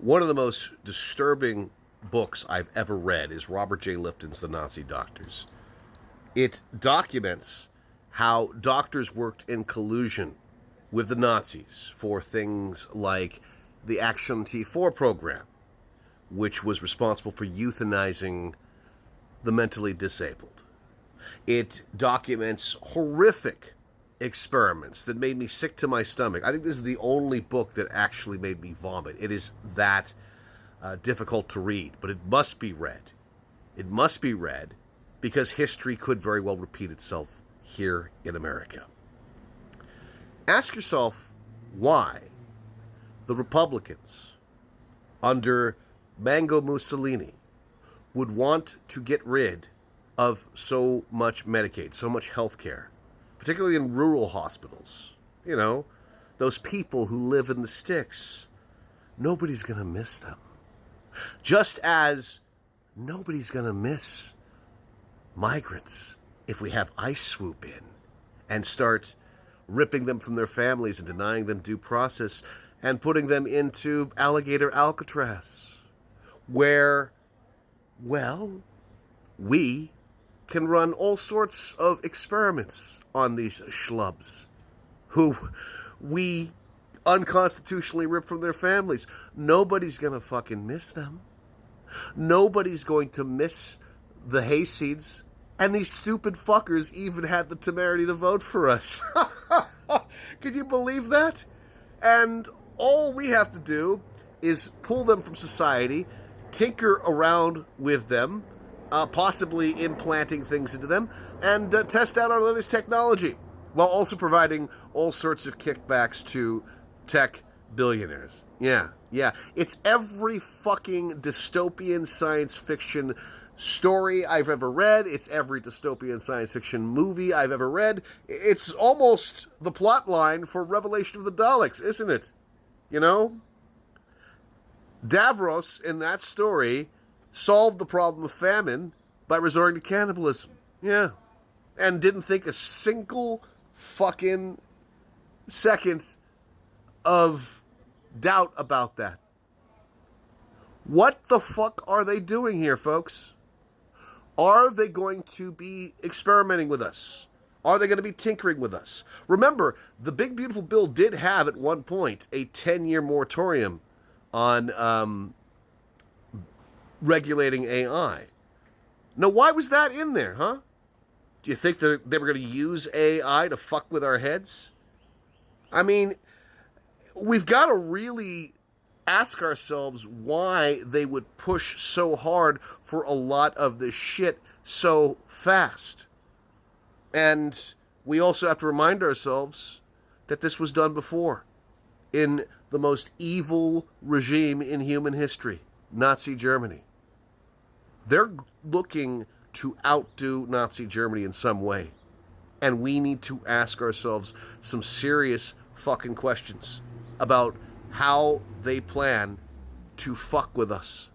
One of the most disturbing books I've ever read is Robert J. Lifton's The Nazi Doctors. It documents how doctors worked in collusion with the Nazis for things like the Aktion T4 program, which was responsible for euthanizing the mentally disabled. It documents horrific experiments that made me sick to my stomach. I think this is the only book that actually made me vomit. It is that difficult to read, but it must be read. It must be read because history could very well repeat itself here in America. Ask yourself why the Republicans under Mango Mussolini would want to get rid of so much Medicaid, so much health care, particularly in rural hospitals. You know, those people who live in the sticks. Nobody's going to miss them. Just as nobody's going to miss migrants if we have ICE swoop in and start ripping them from their families and denying them due process and putting them into alligator Alcatraz, where, well, we can run all sorts of experiments on these schlubs who we unconstitutionally rip from their families. Nobody's going to fucking miss them. Nobody's going to miss the hayseeds. And these stupid fuckers even had the temerity to vote for us. Can you believe that? And all we have to do is pull them from society, tinker around with them, possibly implanting things into them, and test out our latest technology, while also providing all sorts of kickbacks to tech billionaires. Yeah. It's every fucking dystopian science fiction story I've ever read. It's every dystopian science fiction movie I've ever read. It's almost the plot line for Revelation of the Daleks, isn't it? You know? Davros, in that story, solved the problem of famine by resorting to cannibalism. Yeah. And didn't think a single fucking second of doubt about that. What the fuck are they doing here, folks? Are they going to be experimenting with us? Are they going to be tinkering with us? Remember, the Big Beautiful Bill did have, at one point, a 10-year moratorium on regulating AI. Now, why was that in there, huh? Do you think that they were going to use AI to fuck with our heads? I mean, we've got to really ask ourselves why they would push so hard for a lot of this shit so fast. And we also have to remind ourselves that this was done before in the most evil regime in human history, Nazi Germany. They're looking to outdo Nazi Germany in some way. And we need to ask ourselves some serious fucking questions about how they plan to fuck with us.